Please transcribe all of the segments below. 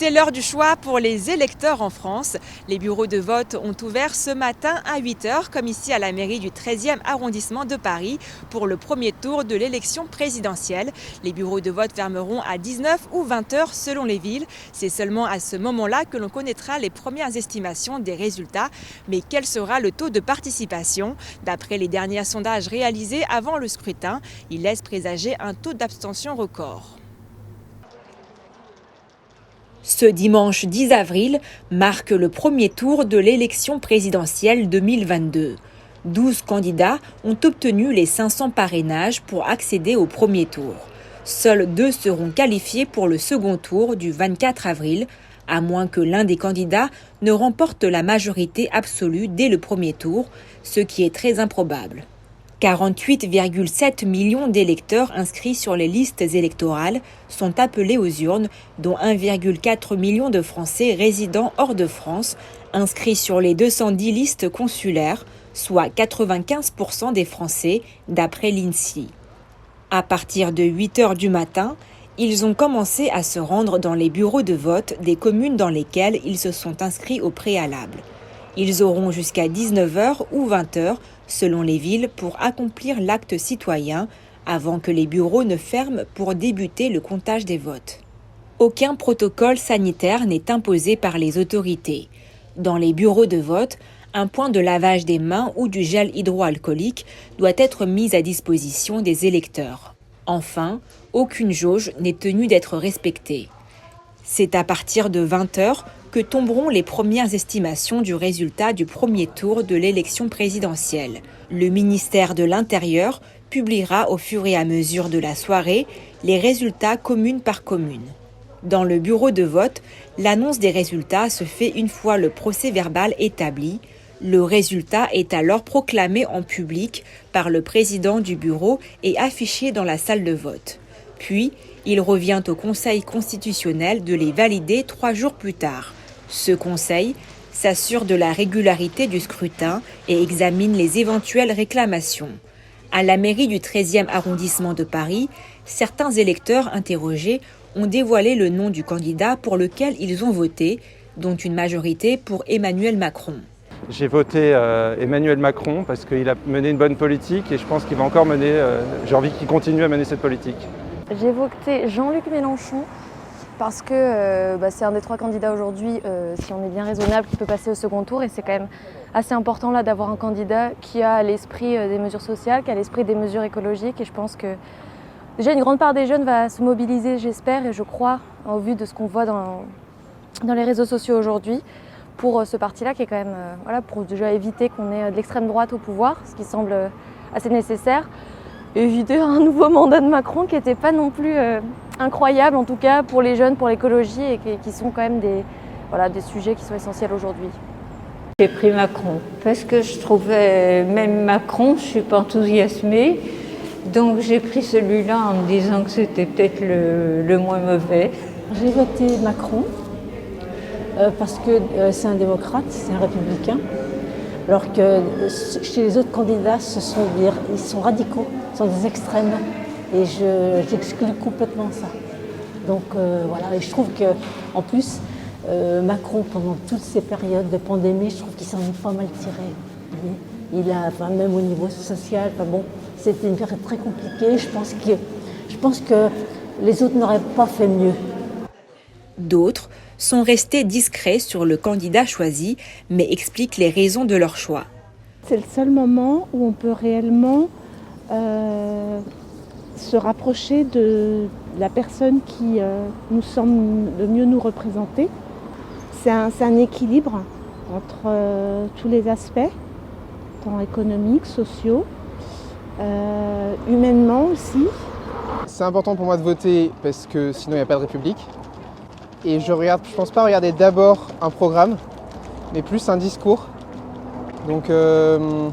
C'est l'heure du choix pour les électeurs en France. Les bureaux de vote ont ouvert ce matin à 8 h, comme ici à la mairie du 13e arrondissement de Paris, pour le premier tour de l'élection présidentielle. Les bureaux de vote fermeront à 19 ou 20 h selon les villes. C'est seulement à ce moment-là que l'on connaîtra les premières estimations des résultats. Mais quel sera le taux de participation? D'après les derniers sondages réalisés avant le scrutin, il laisse présager un taux d'abstention record. Ce dimanche 10 avril marque le premier tour de l'élection présidentielle 2022. 12 candidats ont obtenu les 500 parrainages pour accéder au premier tour. Seuls 2 seront qualifiés pour le second tour du 24 avril, à moins que l'un des candidats ne remporte la majorité absolue dès le premier tour, ce qui est très improbable. 48,7 millions d'électeurs inscrits sur les listes électorales sont appelés aux urnes, dont 1,4 million de Français résidant hors de France, inscrits sur les 210 listes consulaires, soit 95% des Français, d'après l'INSEE. À partir de 8 h du matin, ils ont commencé à se rendre dans les bureaux de vote des communes dans lesquelles ils se sont inscrits au préalable. Ils auront jusqu'à 19 h ou 20 h, selon les villes, pour accomplir l'acte citoyen avant que les bureaux ne ferment pour débuter le comptage des votes. Aucun protocole sanitaire n'est imposé par les autorités. Dans les bureaux de vote, un point de lavage des mains ou du gel hydroalcoolique doit être mis à disposition des électeurs. Enfin, aucune jauge n'est tenue d'être respectée. C'est à partir de 20 h que tomberont les premières estimations du résultat du premier tour de l'élection présidentielle. Le ministère de l'Intérieur publiera au fur et à mesure de la soirée les résultats commune par commune. Dans le bureau de vote, l'annonce des résultats se fait une fois le procès-verbal établi. Le résultat est alors proclamé en public par le président du bureau et affiché dans la salle de vote. Puis, il revient au Conseil constitutionnel de les valider 3 jours plus tard. Ce conseil s'assure de la régularité du scrutin et examine les éventuelles réclamations. À la mairie du 13e arrondissement de Paris, certains électeurs interrogés ont dévoilé le nom du candidat pour lequel ils ont voté, dont une majorité pour Emmanuel Macron. J'ai voté Emmanuel Macron parce qu'il a mené une bonne politique et je pense qu'il va encore mener, j'ai envie qu'il continue à mener cette politique. J'ai voté Jean-Luc Mélenchon parce que c'est un des 3 candidats aujourd'hui, si on est bien raisonnable, qui peut passer au second tour. Et c'est quand même assez important là d'avoir un candidat qui a l'esprit des mesures sociales, qui a l'esprit des mesures écologiques. Et je pense que déjà une grande part des jeunes va se mobiliser, j'espère, et je crois, au vu de ce qu'on voit dans les réseaux sociaux aujourd'hui, pour ce parti-là qui est quand même, pour déjà éviter qu'on ait de l'extrême droite au pouvoir, ce qui semble assez nécessaire. Éviter un nouveau mandat de Macron qui n'était pas non plus incroyable, en tout cas pour les jeunes, pour l'écologie, et qui sont quand même des sujets qui sont essentiels aujourd'hui. J'ai pris Macron parce que je trouvais, même Macron, je ne suis pas enthousiasmée. Donc j'ai pris celui-là en me disant que c'était peut-être le moins mauvais. J'ai voté Macron parce que c'est un démocrate, c'est un républicain. Alors que chez les autres candidats, ils sont radicaux, ils sont des extrêmes. Et j'exclus complètement ça. Donc et je trouve qu'en plus, Macron, pendant toutes ces périodes de pandémie, je trouve qu'il s'en est pas mal tiré. Même au niveau social, c'était une période très compliquée. Je pense que les autres n'auraient pas fait mieux. D'autres sont restés discrets sur le candidat choisi, mais expliquent les raisons de leur choix. C'est le seul moment où on peut réellement se rapprocher de la personne qui nous semble le mieux nous représenter. C'est un équilibre entre tous les aspects, tant économiques, sociaux, humainement aussi. C'est important pour moi de voter parce que sinon il n'y a pas de République. Et je pense pas regarder d'abord un programme, mais plus un discours. Donc une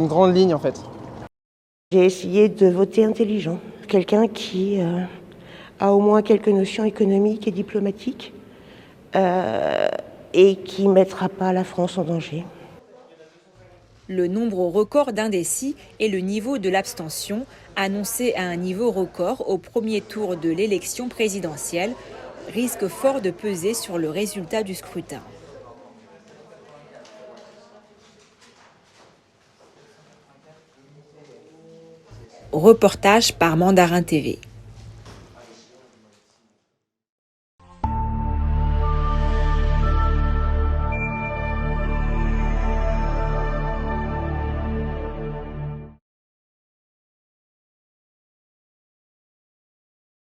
grande ligne en fait. J'ai essayé de voter intelligent, quelqu'un qui a au moins quelques notions économiques et diplomatiques et qui ne mettra pas la France en danger. Le nombre record d'indécis et le niveau de l'abstention, annoncé à un niveau record au premier tour de l'élection présidentielle, risque fort de peser sur le résultat du scrutin. Reportage par Mandarin TV.